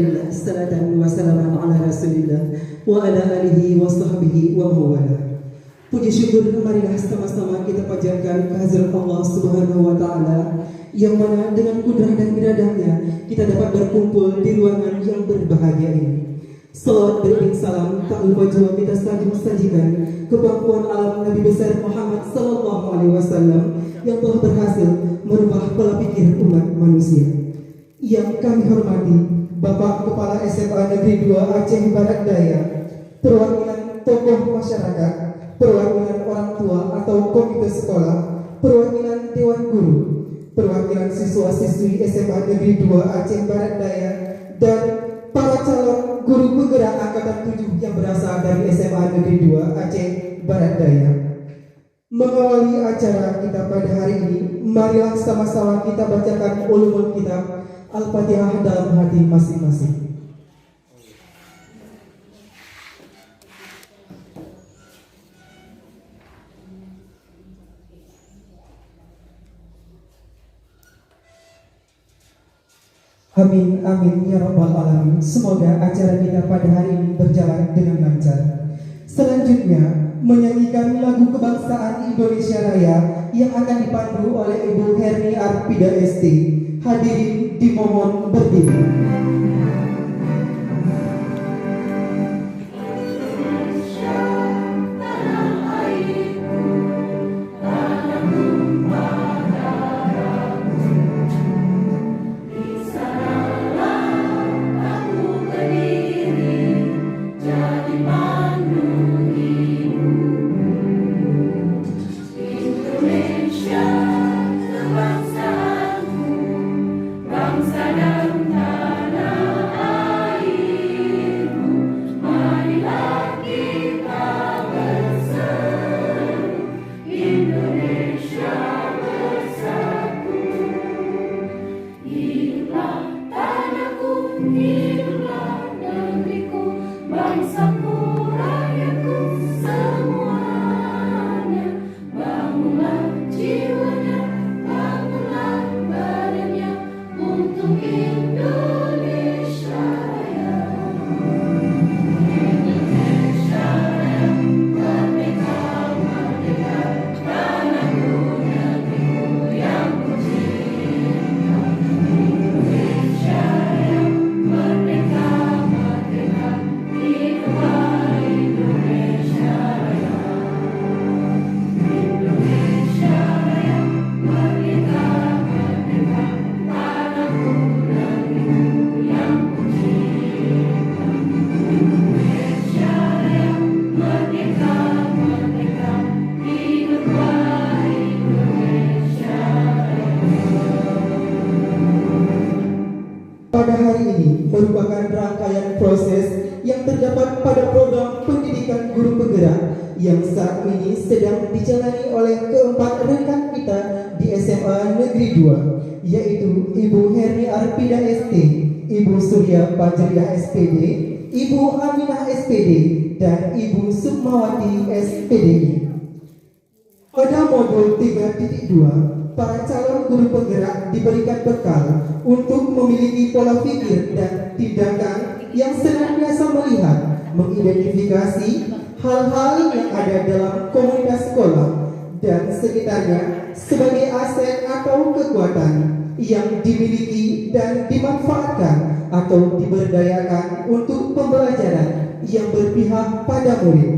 Alhamdulillah, salatan wa salaman ala rasulillah wa ala alihi wa sahbihi wa mawala. Puji syukur marilah sama-sama kita panjatkan kehadirat Allah Subhanahu wa taala yang mana dengan kudrah dan iradahnya kita dapat berkumpul di ruangan yang berbahagia ini. Salawat beriring salam tak lupa juga kita sajikan kebangkuan alam Nabi besar Muhammad sallallahu alaihi wasallam yang telah berhasil merubah pola pikir umat manusia. Yang kami hormati Bapak Kepala SMA Negeri 2 Aceh Barat Daya, perwakilan tokoh masyarakat, perwakilan orang tua atau komite sekolah, perwakilan dewan guru, perwakilan siswa-siswi SMA Negeri 2 Aceh Barat Daya, dan para calon guru penggerak angkatan 7 yang berasal dari SMA Negeri 2 Aceh Barat Daya. Mengawali acara kita pada hari ini, marilah sama-sama kita bacakan ulumul kitab Al-Fatihah dalam hati masing-masing. Amin, amin, ya rabbal alamin. Semoga acara kita pada hari ini berjalan dengan lancar. Selanjutnya, menyanyikan lagu kebangsaan Indonesia Raya yang akan dipandu oleh Ibu Herni Arpida ST. Hadirin dimohon berdiri. Pada hari ini merupakan rangkaian proses yang terdapat pada program pendidikan guru penggerak yang saat ini sedang dijalani oleh keempat rekan kita di SMA Negeri 2, yaitu Ibu Herni Arpida ST, Ibu Surya Pajriah SPD, Ibu Aminah SPD, dan Ibu Sukmawati SPD. Pada modul 3.2, para calon guru penggerak diberikan bekal untuk memiliki pola pikir dan tindakan yang senantiasa melihat, mengidentifikasi hal-hal yang ada dalam komunitas sekolah dan sekitarnya sebagai aset atau kekuatan yang dimiliki dan dimanfaatkan atau diberdayakan untuk pembelajaran yang berpihak pada murid.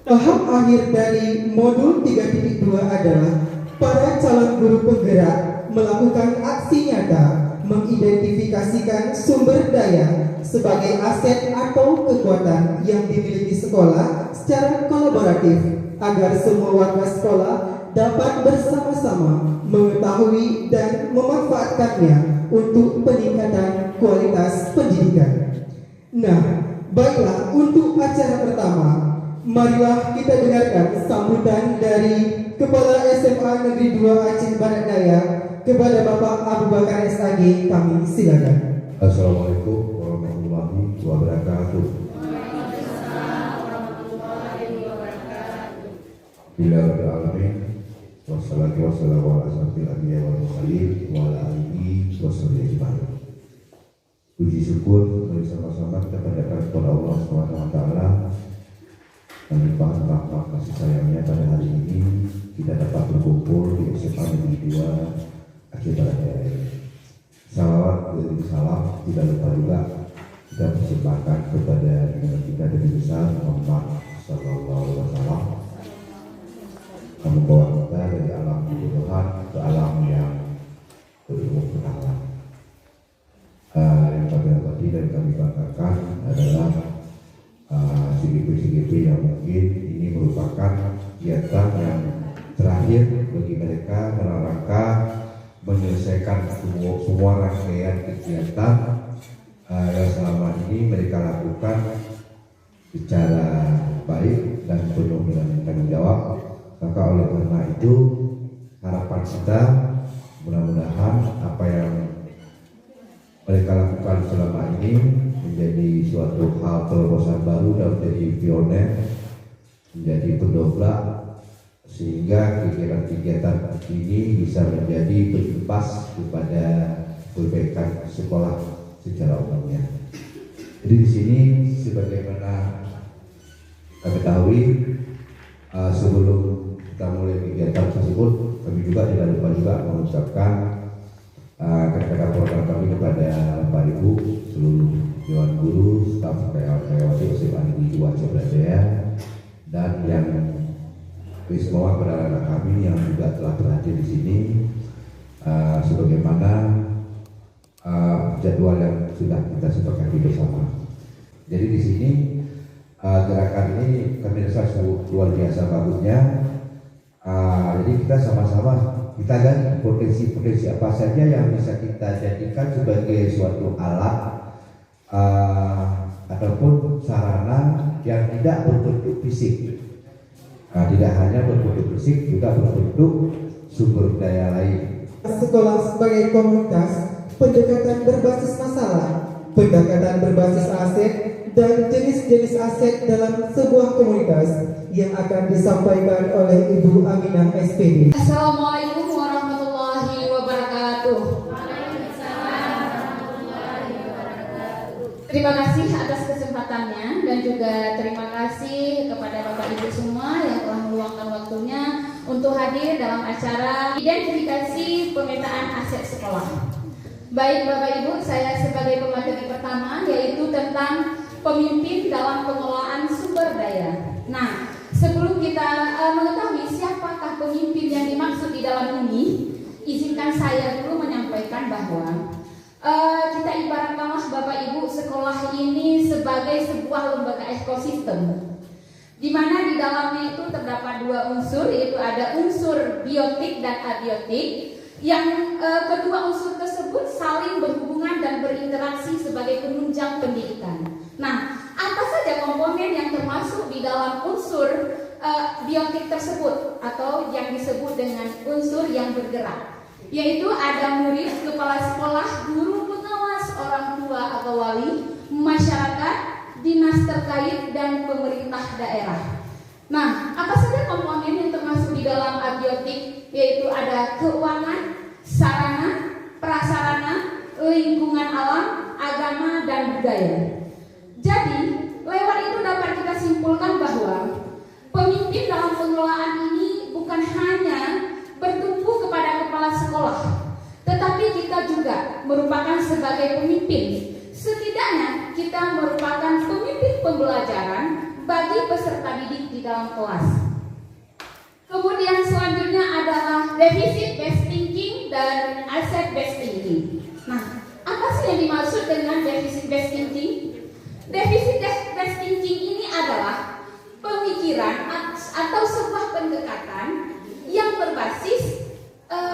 Tahap akhir dari modul 3.2 adalah para calon guru penggerak melakukan aksi nyata mengidentifikasikan sumber daya sebagai aset atau kekuatan yang dimiliki sekolah secara kolaboratif agar semua warga sekolah dapat bersama-sama mengetahui dan memanfaatkannya untuk peningkatan kualitas pendidikan. Nah, baiklah, untuk acara pertama, marilah kita dengarkan sambutan dari Kepala SMA Negeri 2 Aceh Barat Daya kepada Bapak Abu Bakar SAG. Kami silakan. Assalamualaikum warahmatullahi wabarakatuh. Bismillahirrahmanirrahim. Wassalatu wassalamu ala asyrofil anbiya'i wal mursalin wa ala alihi wasallam. Puji syukur bersama-sama kita panjatkan kepada Allah Subhanahu wa taala dan limpahan rahmat kasih sayangnya pada hari ini kita dapat berkumpul di SMA Negeri 2 Aceh Barat Daya. Salawat dan salam tidak lupa juga kita persembahkan kepada junjungan kita Nabi besar Muhammad sallallahu alaihi wasallam yang membawa kita dari alam kebodohan ke alam yang berilmu pengetahuan. Yang kami hormati dan kami banggakan adalah CGP-CGP yang mungkin ini merupakan kegiatan yang terakhir bagi mereka dalam rangka menyelesaikan semua rangkaian kegiatan yang selama ini mereka lakukan secara baik dan penuh dengan tanggung jawab. Maka oleh karena itu harapan kita mudah-mudahan apa yang mereka lakukan selama ini menjadi suatu hal terobosan baru dan menjadi pioner, menjadi pendobrak sehingga kegiatan-kegiatan ini bisa menjadi berimbas kepada perbaikan sekolah secara umumnya. Jadi di sini sebagaimana kita ketahui sebelum kita mulai kegiatan tersebut kami juga tidak lupa juga mengucapkan kata-kata program kami kepada Bapak Ibu seluruh Dewan Guru, staf karyawan SMA Negeri 2 Aceh Barat Daya dan yang semua kepada anak kami yang juga telah berhadir di sini sebagaimana jadwal yang sudah kita sepakati bersama. Jadi di sini gerakan ini kami rasa luar biasa bagusnya. Jadi kita sama-sama kita gali potensi-potensi apa saja yang bisa kita jadikan sebagai suatu alat ataupun sarana yang tidak berbentuk fisik. Tidak hanya berbentuk fisik, juga berbentuk sumber daya lain. Sekolah sebagai komunitas, pendekatan berbasis masalah, pendekatan berbasis aset, dan jenis-jenis aset dalam sebuah komunitas yang akan disampaikan oleh Ibu Aminah SPD. Assalamualaikum warahmatullahi wabarakatuh. Terima kasih atas kesempatannya dan juga terima kasih kepada Bapak Ibu semua yang telah meluangkan waktunya untuk hadir dalam acara identifikasi pemetaan aset sekolah. Baik Bapak Ibu, saya sebagai pemateri pertama yaitu tentang pemimpin dalam pengelolaan sumber daya. Nah, sebelum kita mengetahui siapakah pemimpin yang dimaksud di dalam ini, izinkan saya dulu menyampaikan bahwa kita ibaratkanlah Bapak Ibu sekolah ini sebagai sebuah lembaga ekosistem, di mana di dalamnya itu terdapat dua unsur, yaitu ada unsur biotik dan abiotik, yang kedua unsur tersebut saling berhubungan dan berinteraksi sebagai penunjang pendidikan. Nah, apa saja komponen yang termasuk di dalam unsur biotik tersebut atau yang disebut dengan unsur yang bergerak? Yaitu ada murid, kepala sekolah, guru pengawas, orang tua atau wali, masyarakat, dinas terkait, dan pemerintah daerah. Nah, apa saja komponen yang termasuk di dalam abiotik? Yaitu ada keuangan, sarana, prasarana, lingkungan alam, agama, dan budaya. Jadi, lewat itu dapat kita simpulkan bahwa pemimpin dalam pengelolaan ini bukan hanya bertumpu kepada kepala sekolah, tetapi kita juga merupakan sebagai pemimpin. Setidaknya kita merupakan pemimpin pembelajaran bagi peserta didik di dalam kelas. Kemudian selanjutnya adalah deficit based thinking dan asset based thinking. Nah, apa sih yang dimaksud dengan deficit based thinking? Deficit based thinking ini adalah pemikiran atau sebuah pendekatan yang berbasis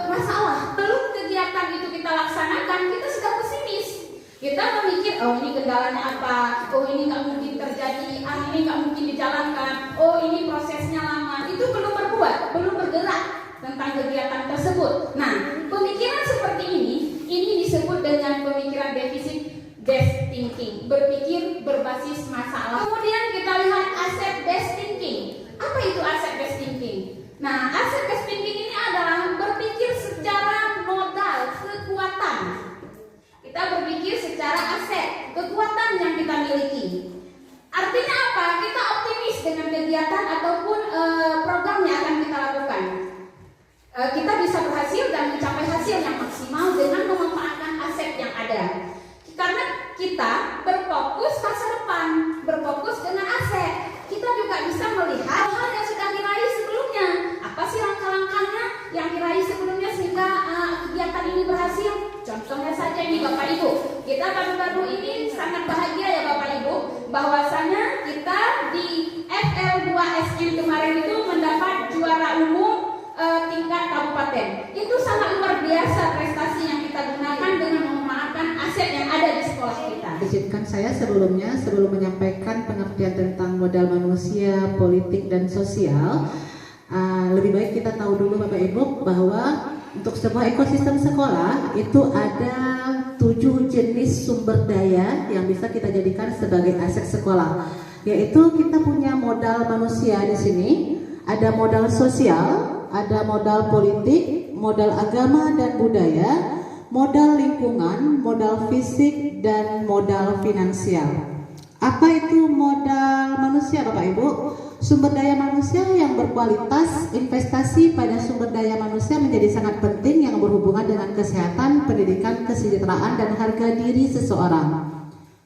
masalah. Belum kegiatan itu kita laksanakan, kita sudah pesimis. Kita memikir, oh ini kendalanya apa, oh ini nggak mungkin terjadi, ini nggak mungkin dijalankan, oh ini prosesnya lama. Itu belum berbuat, belum bergerak tentang kegiatan tersebut. Nah, pemikiran seperti ini disebut dengan pemikiran deficit based thinking, berpikir berbasis masalah. Kemudian kita lihat asset based thinking. Apa itu asset based thinking? Nah, asset based thinking ini adalah berpikir secara modal, kekuatan. Kita berpikir secara aset. miliki. Artinya apa? Kita optimis dengan kegiatan ataupun program yang akan kita lakukan. Kita bisa berhasil dan mencapai hasil yang maksimal dengan memanfaatkan aset yang ada. Karena kita berfokus masa depan, berfokus dengan aset. Kita juga bisa melihat hal yang sudah diraih sebelumnya. Apa sih langkah-langkahnya yang diraih sebelumnya sehingga kegiatan ini berhasil? Contohnya saja ini Bapak Ibu, kita baru-baru ini sangat bahagia ya Bapak Ibu, bahwasanya kita di FL2SN kemarin itu mendapat juara umum tingkat kabupaten. Itu sangat luar biasa prestasi yang kita gunakan dengan memanfaatkan aset yang ada di sekolah kita. Izinkan saya sebelum menyampaikan pengertian tentang modal manusia, politik dan sosial, lebih baik kita tahu dulu Bapak Ibu bahwa untuk sebuah ekosistem sekolah itu ada 7 jenis sumber daya yang bisa kita jadikan sebagai aset sekolah. Yaitu kita punya modal manusia di sini, ada modal sosial, ada modal politik, modal agama dan budaya, modal lingkungan, modal fisik, dan modal finansial. Apa itu modal manusia Bapak Ibu? Sumber daya manusia yang berkualitas, investasi pada sumber daya manusia menjadi sangat penting yang berhubungan dengan kesehatan, pendidikan, kesejahteraan, dan harga diri seseorang.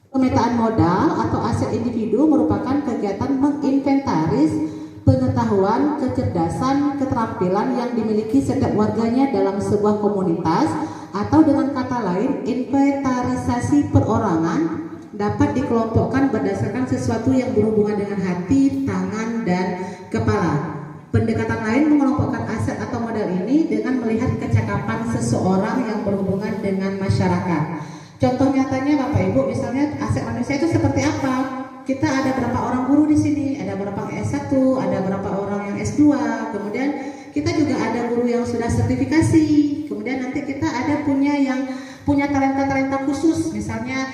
Pemetaan modal atau aset individu merupakan kegiatan menginventaris pengetahuan, kecerdasan, keterampilan yang dimiliki setiap warganya dalam sebuah komunitas, atau dengan kata lain, inventarisasi perorangan dapat dikelompokkan berdasarkan sesuatu yang berhubungan dengan hati, tangan, dan kepala. Pendekatan lain mengelompokkan aset atau modal ini dengan melihat kecakapan seseorang yang berhubungan dengan masyarakat. Contoh nyatanya Bapak Ibu, misalnya aset manusia itu seperti apa? Kita ada berapa orang guru di sini, ada berapa yang S1, ada berapa orang yang S2, kemudian kita juga ada guru yang sudah sertifikasi, kemudian nanti kita ada yang punya talenta-talenta khusus, misalnya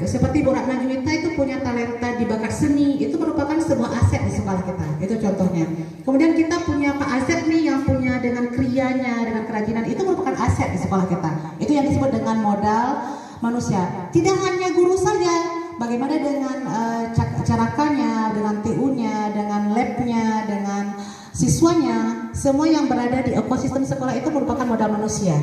seperti Bu Ratna Juwita itu punya talenta di bakat seni, itu merupakan sebuah aset di sekolah kita, itu contohnya. Kemudian kita punya Pak Azet nih yang punya dengan krianya, dengan kerajinan, itu merupakan aset di sekolah kita. Itu yang disebut dengan modal manusia. Tidak hanya guru saja, bagaimana dengan carakannya, dengan TU-nya, dengan lab-nya, dengan siswanya, semua yang berada di ekosistem sekolah itu merupakan modal manusia.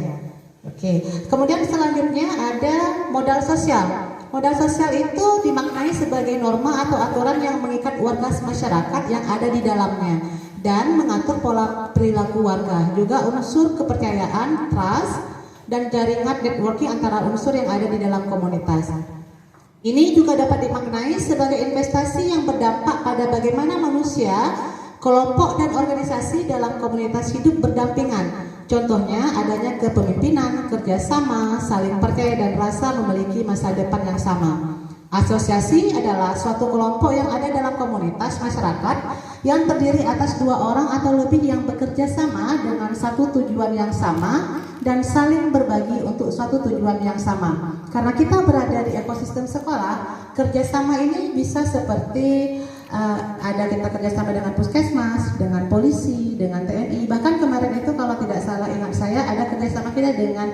Oke. Kemudian selanjutnya ada modal sosial. Modal sosial itu dimaknai sebagai norma atau aturan yang mengikat warga masyarakat yang ada di dalamnya dan mengatur pola perilaku warga. Juga unsur kepercayaan, trust, dan jaringan networking antara unsur yang ada di dalam komunitas. Ini juga dapat dimaknai sebagai investasi yang berdampak pada bagaimana manusia, kelompok, dan organisasi dalam komunitas hidup berdampingan. Contohnya adanya kepemimpinan, kerjasama, saling percaya, dan rasa memiliki masa depan yang sama. Asosiasi adalah suatu kelompok yang ada dalam komunitas masyarakat yang terdiri atas 2 orang atau lebih yang bekerja sama dengan satu tujuan yang sama dan saling berbagi untuk suatu tujuan yang sama. Karena kita berada di ekosistem sekolah, kerjasama ini bisa seperti ada kita kerjasama dengan puskesmas, dengan polisi, dengan TNI. Bahkan kemarin itu kalau tidak salah ingat saya ada kerjasama kita dengan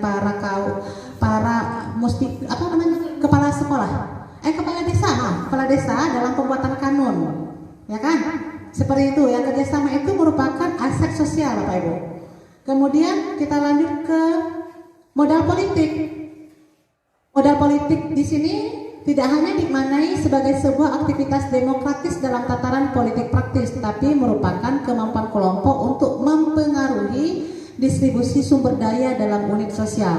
kepala sekolah, kepala desa dalam pembuatan kanun, ya kan? Seperti itu ya, kerjasama itu merupakan aset sosial Bapak Ibu. Kemudian kita lanjut ke modal politik. Modal politik di sini tidak hanya dimaknai sebagai sebuah aktivitas demokratis dalam tataran politik praktis, tapi merupakan kemampuan kelompok untuk mempengaruhi distribusi sumber daya dalam unit sosial.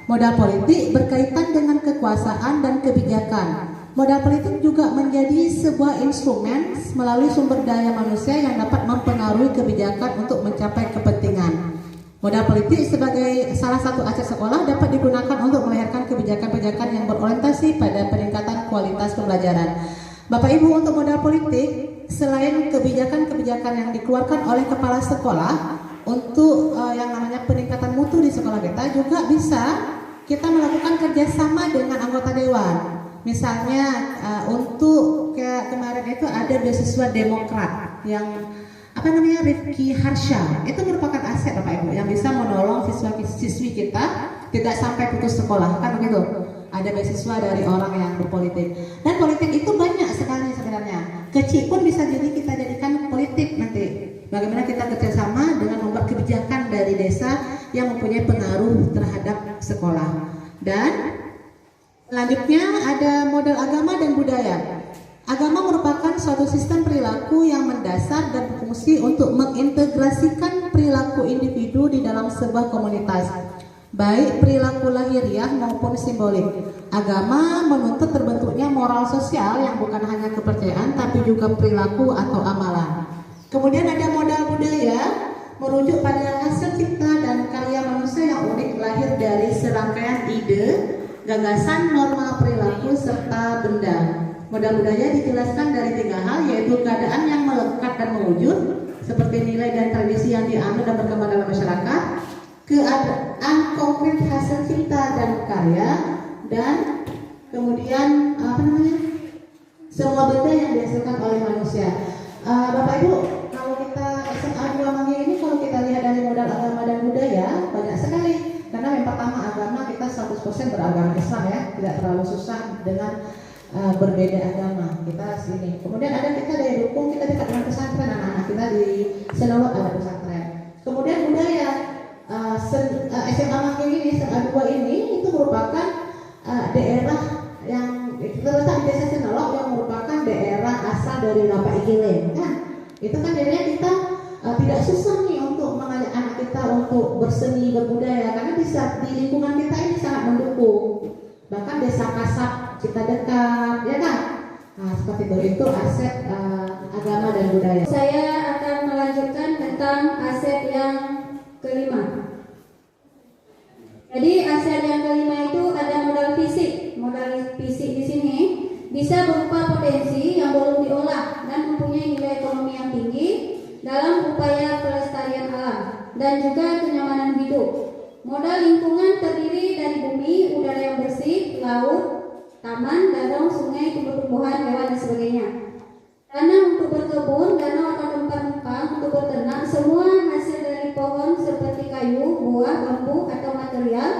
Modal politik berkaitan dengan kekuasaan dan kebijakan. Modal politik juga menjadi sebuah instrumen melalui sumber daya manusia yang dapat mempengaruhi kebijakan untuk mencapai kepentingan. Modal politik sebagai salah satu aset sekolah dapat digunakan untuk melahirkan kebijakan-kebijakan yang berorientasi pada peningkatan kualitas pembelajaran. Bapak Ibu, untuk modal politik, selain kebijakan-kebijakan yang dikeluarkan oleh kepala sekolah untuk yang namanya peningkatan mutu di sekolah kita, juga bisa kita melakukan kerjasama dengan anggota dewan. Misalnya untuk kemarin itu ada beasiswa Demokrat yang Rifki Harsha, itu merupakan aset Bapak Ibu yang bisa menolong siswa-siswi kita tidak sampai putus sekolah, kan begitu. ada beasiswa dari orang yang berpolitik. Dan politik itu banyak sekali sebenarnya. Kecil pun bisa jadi kita jadikan politik nanti. Bagaimana kita kerjasama dengan membuat kebijakan dari desa yang mempunyai pengaruh terhadap sekolah. Dan selanjutnya ada model agama dan budaya. Agama merupakan suatu sistem perilaku yang mendasar dan berfungsi untuk mengintegrasikan perilaku individu di dalam sebuah komunitas, baik perilaku lahiriah maupun simbolik. Agama menuntut terbentuknya moral sosial yang bukan hanya kepercayaan tapi juga perilaku atau amalan. Kemudian ada modal budaya, merujuk pada hasil cipta dan karya manusia yang unik lahir dari serangkaian ide, gagasan, norma perilaku serta benda. Modal budaya dijelaskan dari 3 hal, yaitu keadaan yang melekat dan mewujud seperti nilai dan tradisi yang dianut dan berkembang dalam masyarakat, keadaan konkret hasil cipta dan karya, dan kemudian semua benda yang dihasilkan oleh manusia. Bapak Ibu, kalau kita SMA 2 Manggi ini, kalau kita lihat dari modal agama dan budaya banyak sekali. Karena yang pertama, agama kita 100% beragama Islam ya, tidak terlalu susah dengan berbeda agama kita sini. Kemudian ada kita daya dukung, kita dekat dengan pesantren, anak-anak kita di Senolot ada pesantren. Kemudian budaya, SMA Manggi ini, SMA 2 ini itu merupakan daerah yang terletak di desa Senolot yang merupakan daerah asal dari Bapak Igile kan. Itu kan jadinya kita tidak susah nih untuk mengajak anak kita untuk berseni, berbudaya, karena di lingkungan kita ini sangat mendukung. Bahkan desa Kasab kita dekat, ya kan? Nah, seperti itu aset agama dan budaya. Saya akan melanjutkan tentang aset yang kelima. Jadi aset yang kelima itu ada modal fisik. Modal fisik di sini bisa berupa potensi yang belum diolah dan mempunyai nilai ekonomi yang tinggi dalam upaya pelestarian alam dan juga kenyamanan hidup. Modal lingkungan terdiri dari bumi, udara yang bersih, laut, taman, danau, sungai, tumbuh-tumbuhan, hewan dan sebagainya. Tanah untuk berkebun, danau atau tempat numpang untuk berternak, semua hasil dari pohon seperti kayu, buah, bambu atau material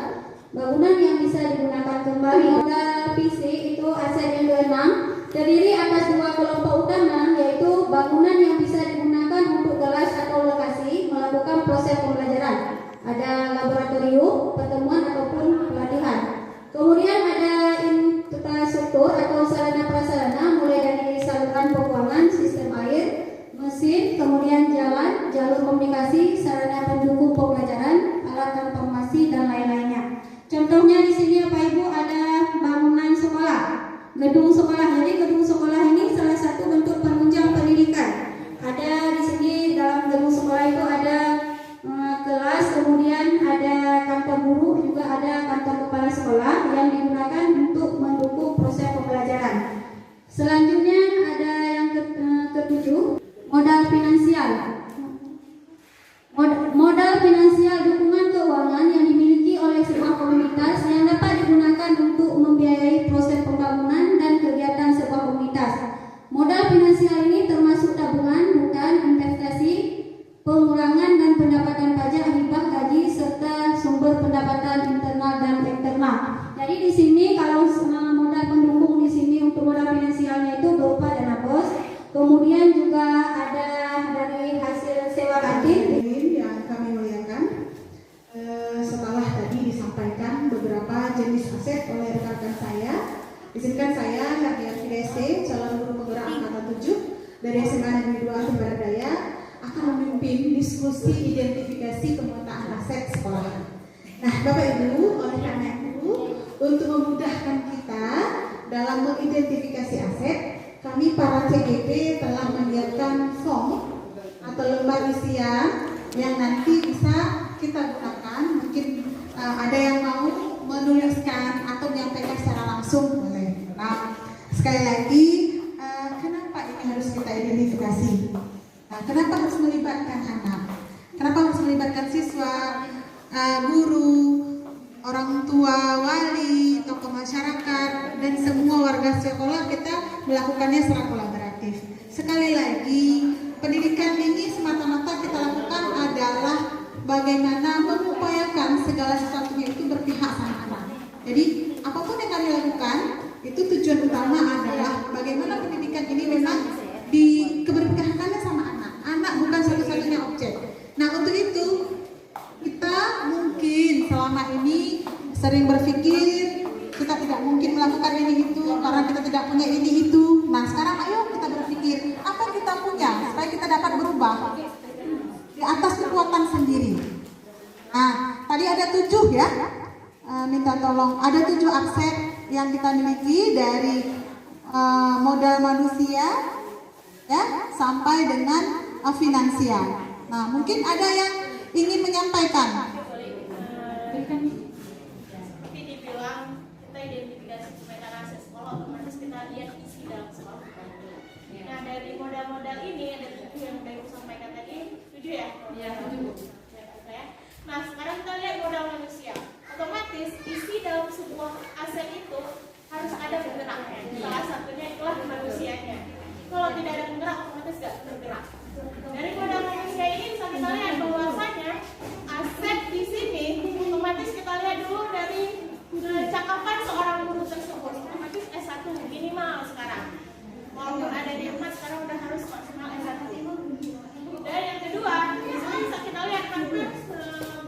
bangunan yang bisa digunakan kembali. Modal fisik itu aset yang keenam, terdiri atas 2 kelompok utama, yaitu bangunan yang bisa digunakan untuk kelas atau lokasi melakukan proses pembelajaran. Ada laboratorium, pertemuan ataupun pelatihan. Kemudian ada infrastruktur atau sarana prasarana, mulai dari saluran pembuangan, sistem air, mesin, kemudian jalan, jalur komunikasi, sarana pendukung pembelajaran, alat informasi dan lain-lainnya. Contohnya di sini Bapak Ibu ada bangunan sekolah, gedung sekolah. Jadi gedung sekolah ini salah satu bentuk penunjang pendidikan. Ada di sini dalam gedung sekolah itu ada kelas, kemudian ada kantor guru, juga ada kantor kepala sekolah yang digunakan untuk mendukung proses pembelajaran. Selanjutnya ada yang ketujuh, modal finansial. Modal finansial dukungan keuangan yang dimiliki oleh sebuah komunitas yang dapat digunakan untuk membiayai proses pembangunan dan kegiatan sebuah komunitas. Modal finansial ini termasuk tabungan, bukan investasi, pengurangan dan pendapatan pajak, hibah, gaji, serta sumber pendapatan internal dan eksternal. Jadi di sini kalau modal pendukung di sini untuk modal finansialnya itu berupa dana bos, kemudian juga ada dari hasil sewa kantin. Yang kami muliakan, setelah tadi disampaikan beberapa jenis aset oleh rekan-rekan saya, izinkan saya Nadia Fidese, calon guru penggerak angkatan 7 dari SMA Negeri 2 Sumber Daya, akan memimpin diskusi identifikasi pemetaan aset sekolah. Nah, Bapak Ibu, oleh karena itu, untuk memudahkan kita dalam mengidentifikasi aset, kami para CGP telah menyiapkan form atau lembar isian yang nanti bisa kita gunakan. Mungkin ada yang mau menuliskan atau menyampaikan secara langsung boleh. Nah, sekali lagi, kenapa ini harus kita identifikasi? Kenapa harus melibatkan anak? Kenapa harus melibatkan siswa, guru, orang tua, wali, tokoh masyarakat, dan semua warga sekolah? Kita melakukannya secara kolaboratif. Sekali lagi, pendidikan ini semata-mata kita lakukan adalah bagaimana mengupayakan segala sesuatunya itu berpihak sama anak. Jadi apapun yang kami lakukan itu tujuan utama adalah bagaimana pendidikan ini memang keberpihakannya sama anak. Anak bukan satu-satunya objek. Nah untuk itu kita mungkin selama ini sering berpikir kita tidak mungkin melakukan ini itu karena kita tidak punya ini itu. Nah sekarang ayo kita berpikir apa yang kita punya supaya kita dapat berubah di atas kekuatan sendiri. Nah tadi ada 7 ya, minta tolong ada 7 aspek yang kita miliki dari modal manusia ya sampai dengan finansial. Nah mungkin ada yang ingin menyampaikan. Seperti dibilang kita identifikasi pemetaan aset sekolah, otomatis kita lihat isi dalam sekolah. Nah dari modal-modal ini ada 7 yang saya sampaikan tadi, 7 ya? Iya 7. Nah sekarang kita lihat modal manusia. Otomatis isi dalam sebuah aset itu harus ada penggeraknya. Salah satunya itulah manusianya. Kalau tidak ada penggerak, otomatis tidak bergerak. Dari modal manusia ini bisa kita lihat bahwasanya aset di sini otomatis kita lihat dulu dari cakapan seorang guru tersebut. Otomatis S1 minimal sekarang. Walaupun ada di emas sekarang udah harus maksimal S1. Dan yang kedua, di sini bisa kita lihat hampir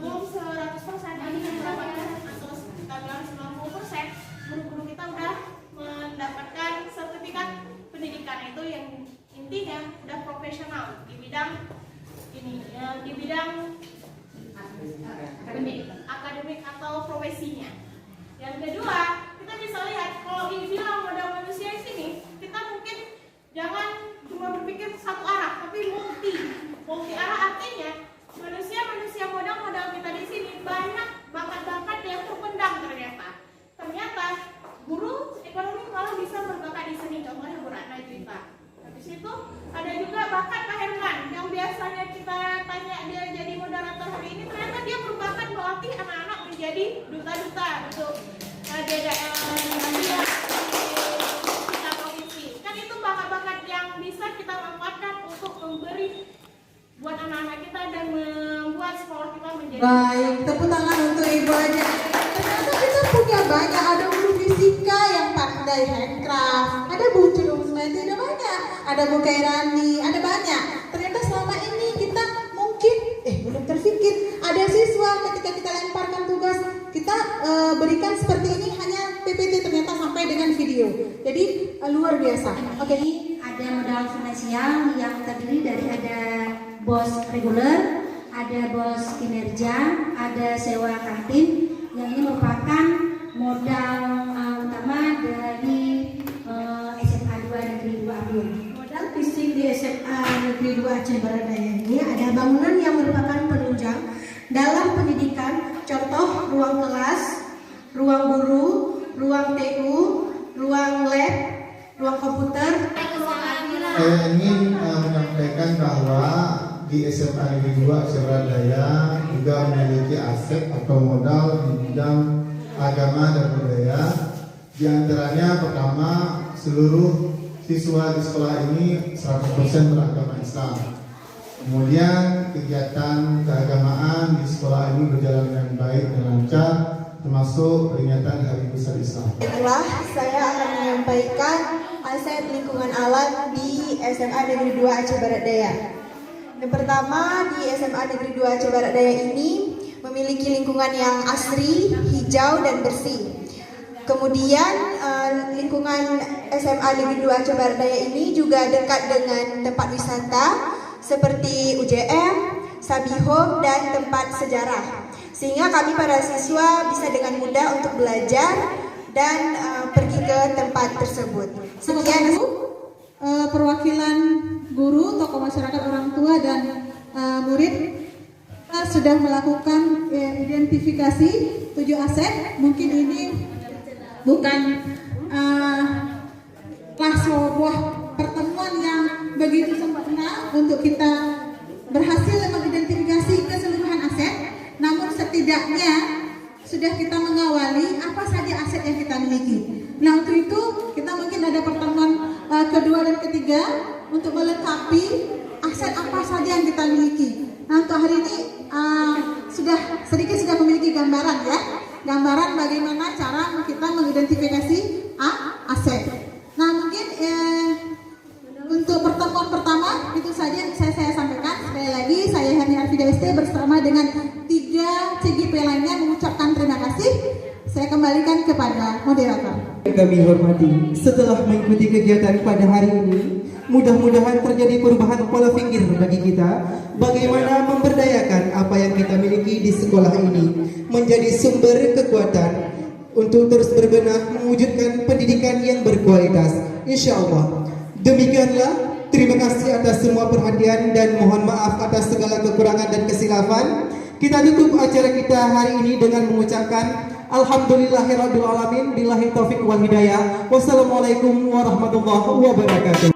belum 100%, ini beberapa atau kita bilang 90% guru-guru kita udah mendapatkan sertifikat pendidikan itu yang intinya udah profesional di bidang ini, di bidang akademik atau profesinya. Yang kedua, kita bisa lihat kalau dibilang modal manusia di sini, kita mungkin jangan cuma berpikir satu arah, tapi multi arah. Artinya manusia modal kita di sini banyak bakat-bakat yang terpendam ternyata guru ekonomi malah bisa berbakat di seni, contohnya Bu Ratna cerita. Habis itu ada juga bakat Pak Herman yang biasanya kita tanya dia jadi moderator hari ini, ternyata dia berbakat melatih anak-anak menjadi duta-duta untuk daerah kita provinsi. Kan itu bakat-bakat yang bisa kita manfaatkan untuk memberi buat anak-anak kita dan membuat sekolah kita menjadi Baik, tepuk tangan untuk Ibu aja. Ternyata kita punya banyak, ada guru fisika yang pandai handcraft, ada Bu Cudungsmeti, ada banyak, ada Bu Kairani, ada banyak. Ternyata selama ini kita mungkin belum terpikir. Ada siswa ketika kita lemparkan tugas, kita berikan seperti ini hanya PPT, ternyata sampai dengan video. Jadi luar biasa. Oke. Ada modal finansial yang terdiri dari ada bos reguler, ada bos kinerja, ada sewa kantin, yang ini merupakan modal utama dari SMA 2 Negeri 2 Abdul. Modal fisik di SMA Negeri 2 Aceh Barat Daya ini ada bangunan yang merupakan penunjang dalam pendidikan, contoh ruang kelas, ruang guru, ruang TU, ruang lab, ruang komputer. Saya ingin menyampaikan bahwa di SMA Negeri 2 Aceh Barat Daya juga memiliki aset atau modal di bidang agama dan budaya. Di antaranya pertama, seluruh siswa di sekolah ini 100% beragama Islam. Kemudian kegiatan keagamaan di sekolah ini berjalan dengan baik dan lancar, termasuk peringatan Hari Besar Islam. Itulah saya akan menyampaikan aset lingkungan alam di SMA Negeri 2 Aceh Barat Daya. Yang pertama, di SMA Negeri 2 Aceh Barat Daya ini memiliki lingkungan yang asri, hijau, dan bersih. Kemudian lingkungan SMA Negeri 2 Aceh Barat Daya ini juga dekat dengan tempat wisata seperti UJM, Sabihome, dan tempat sejarah. Sehingga kami para siswa bisa dengan mudah untuk belajar dan pergi ke tempat tersebut. Sekian Perwakilan guru, tokoh masyarakat, orang tua, dan murid, kita sudah melakukan identifikasi 7 aset. Mungkin ini bukan sebuah pertemuan yang begitu sempurna untuk kita berhasil mengidentifikasi keseluruhan aset, namun setidaknya sudah kita mengawali apa saja aset yang kita miliki. Nah untuk itu kita mungkin ada pertemuan kedua dan ketiga untuk melengkapi aset apa saja yang kita miliki. Nah untuk hari ini sudah memiliki gambaran ya, gambaran bagaimana cara identifikasi aset. Nah mungkin untuk pertemuan pertama itu saja saya sampaikan. Sekali lagi saya Herni Arfida ST bersama dengan 3 CGP lainnya mengucapkan terima kasih. Saya kembalikan kepada moderator. Kami hormati, setelah mengikuti kegiatan pada hari ini, mudah-mudahan terjadi perubahan pola pikir bagi kita bagaimana memberdayakan apa yang kita miliki di sekolah ini menjadi sumber kekuatan untuk terus berbenah mewujudkan pendidikan yang berkualitas. Insya Allah. Demikianlah. Terima kasih atas semua perhatian dan mohon maaf atas segala kekurangan dan kesilapan. Kita tutup acara kita hari ini dengan mengucapkan Alhamdulillahirabbil alamin, billahi taufik wal hidayah. Wassalamualaikum warahmatullahi wabarakatuh.